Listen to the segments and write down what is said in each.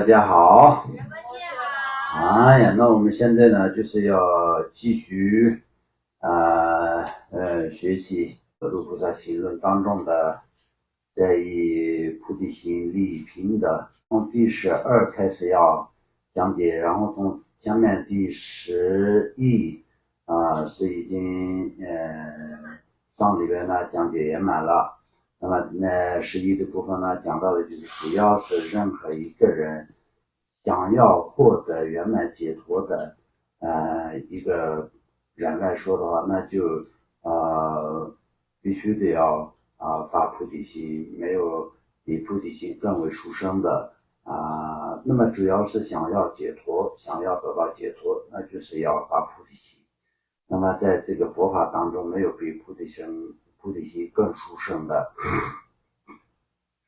家好。仁波切好。哎呀，那我们现在呢，就是要继续学习《德度菩萨行论》当中的在以菩提心利益品的，从第12开始要讲解，然后从前面第11是已经上里边呢讲解圆满了。那么11的部分呢，讲到的就是主要是任何一个人想要获得圆满解脱的一个人来说的话，那就必须得要发菩提心，没有比菩提心更为殊胜的那么主要是想要解脱，想要得到解脱，那就是要发菩提心。那么在这个佛法当中，没有比菩提心更殊胜的。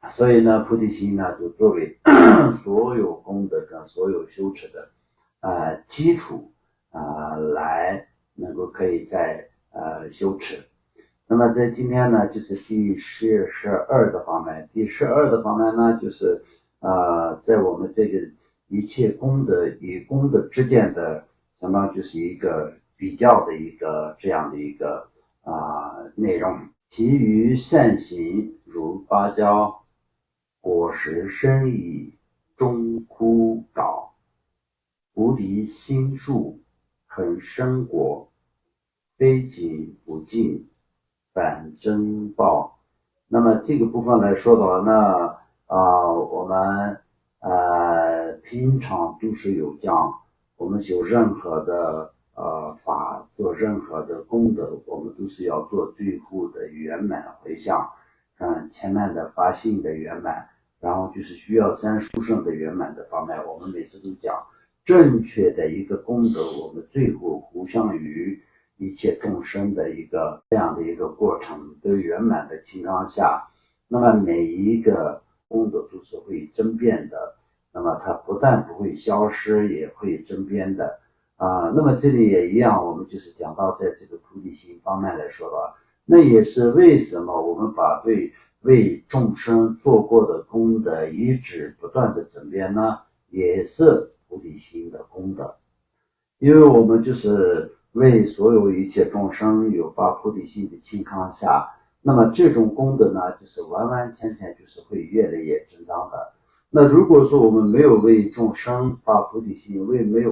所以呢，菩提心呢，就作为所有功德跟所有修持的基础来能够可以在修持。那么在今天呢，就是第12的方面。第12的方面呢，就是在我们这个一切功德与功德之间的，相当就是一个比较的一个这样的一个内容。其余善行如芭蕉果实深矣，终枯槁，菩提心树恒生果，非仅不尽，反增报。那么这个部分来说的话，那我们平常都是有讲，我们修任何的法，做任何的功德，我们都是要做最后的圆满回向，前面的发心的圆满，然后就是需要三殊胜的圆满的方面，我们每次都讲正确的一个功德，我们最后互相于一切众生的一个这样的一个过程都圆满的情况下，那么每一个功德都是会增变的，那么它不但不会消失，也会增变的那么这里也一样，我们就是讲到在这个菩提心方面来说的话，那也是为什么我们把为众生做过的功德一直不断的增变呢？也是菩提心的功德，因为我们就是为所有一切众生有发菩提心的情况下，那么这种功德呢，就是完完全全就是会越来越增长的。那如果说我们没有为众生发菩提心，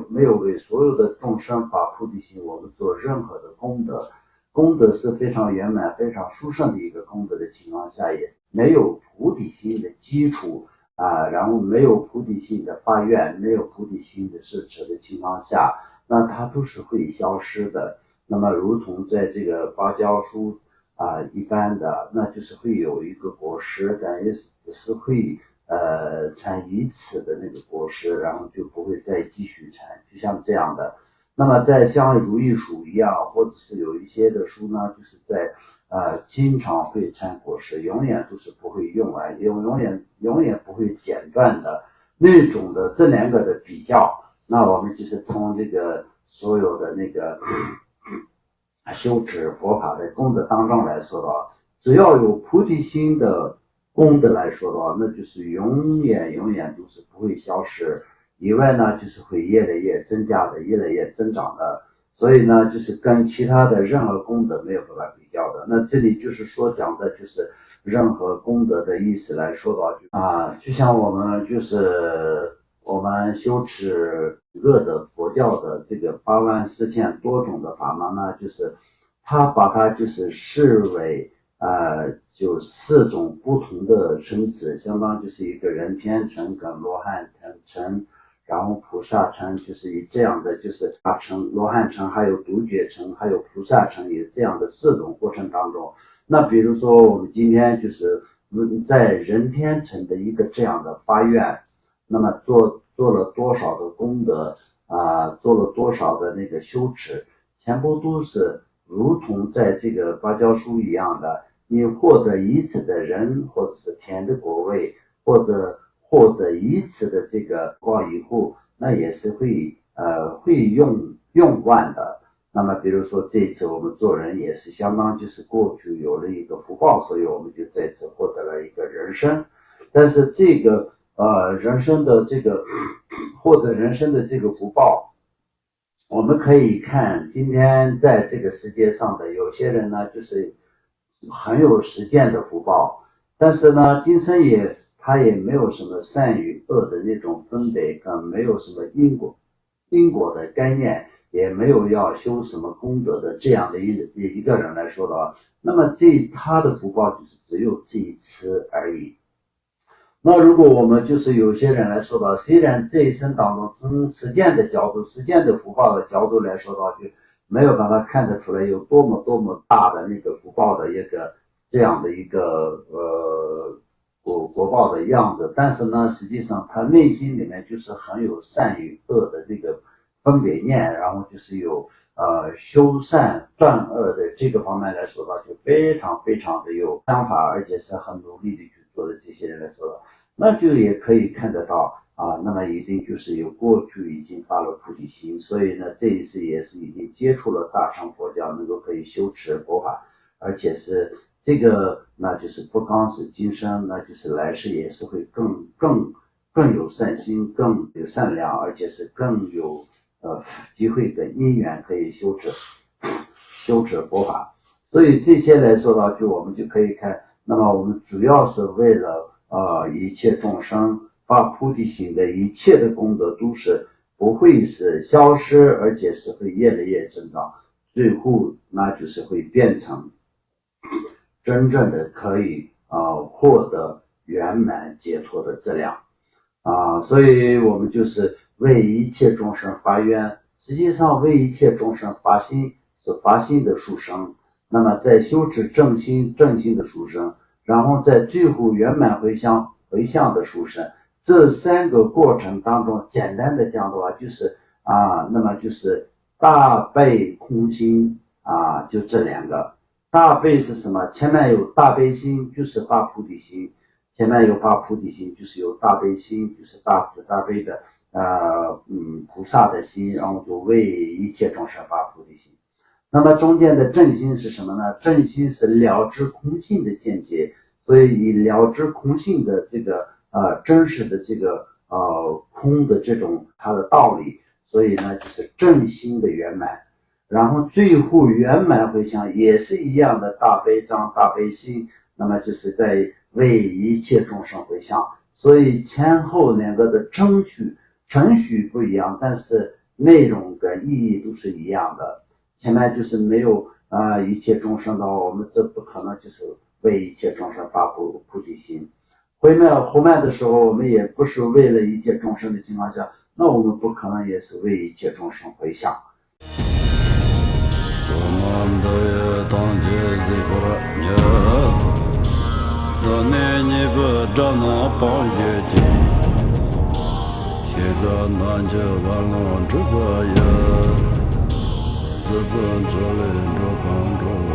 没有为所有的众生发菩提心，我们做任何的功德是非常圆满、非常殊胜的一个功德的情况下，也没有菩提心的基础然后没有菩提心的发愿，没有菩提心的摄持的情况下，那它都是会消失的。那么如同在这个芭蕉树一般的，那就是会有一个果实，但也只是会产一次的那个果实，然后就不会再继续产，就像这样的。那么在像如意树一样，或者是有一些的树呢，就是在经常会产果实，永远都是不会用完，永远不会间断的那种的。这两个的比较，那我们就是从这个所有的那个修持佛法的功德当中来说的话，只要有菩提心的功德来说的话，那就是永远都是不会消失，以外呢就是会越来越增加的，越来越增长的。所以呢就是跟其他的任何功德没有办法比较的。那这里就是说讲的就是任何功德的意思来说的话，就像我们修持恶的佛教的这个84000多种的法门呢，就是他把它就是视为就4种不同的层次，相当就是一个人天乘跟罗汉乘，然后菩萨乘，就是以这样的就是大乘、罗汉乘，还有独觉乘，还有菩萨乘，以这样的4种过程当中，那比如说我们今天就是在人天乘的一个这样的发愿，那么做了多少的功德做了多少的那个修持，全部都是如同在这个芭蕉树一样的，你获得一次的人或者是天的果位，或者获得一次的这个光以后，那也是会用完的。那么比如说这一次我们做人也是相当就是过去有了一个福报，所以我们就再次获得了一个人生。但是这个人生的这个获得人生的这个福报，我们可以看今天在这个世界上的有些人呢，就是很有实践的福报，但是呢，今生他也没有什么善与恶的那种分别，更没有什么因果的概念，也没有要修什么功德的这样的一个人来说的话，那么他的福报就是只有这一次而已。那如果我们就是有些人来说的，虽然这一生当中从实践的角度、实践的福报的角度来说的话，就没有办法看得出来有多么大的那个福报的一个这样的一个国报的样子，但是呢，实际上他内心里面就是很有善与恶的这个分别念，然后就是有修善断恶的这个方面来说的话，就非常的有想法，而且是很努力的去做的这些人来说的，那就也可以看得到啊，那么一定就是有过去已经发了菩提心，所以呢，这一次也是已经接触了大乘佛教，能够可以修持佛法，而且是这个，那就是不光是今生，那就是来世也是会更有善心，更有善良，而且是更有机会的因缘可以修持佛法。所以这些来说呢，我们就可以看，那么我们主要是为了一切众生发菩提心的一切的功德都是不会是消失，而且是会越来越增长，最后那就是会变成真正的可以获得圆满解脱的质量所以我们就是为一切众生发愿，实际上为一切众生发心是发心的殊胜，那么在修持正心的殊胜，然后在最后圆满回向的殊胜，这三个过程当中，简单的讲的话就是那么就是大悲空心就这两个。大悲是什么？前面有大悲心，就是发菩提心；前面有发菩提心，就是有大悲心，就是大慈大悲的菩萨的心，然后就为一切众生发菩提心。那么中间的正心是什么呢？正心是了知空性的见解，所以以了知空性的这个真实的这个空的这种它的道理，所以呢就是正心的圆满。然后最后圆满回向也是一样的大悲章大悲心，那么就是在为一切众生回向，所以前后两个的程序不一样，但是内容跟意义都是一样的。前面就是没有一切众生的话，我们这不可能就是为一切众生发菩提心。后面的时候，我们也不是为了一切众生的情况下，那我们不可能也是为一切众生回向。自本作人着空着我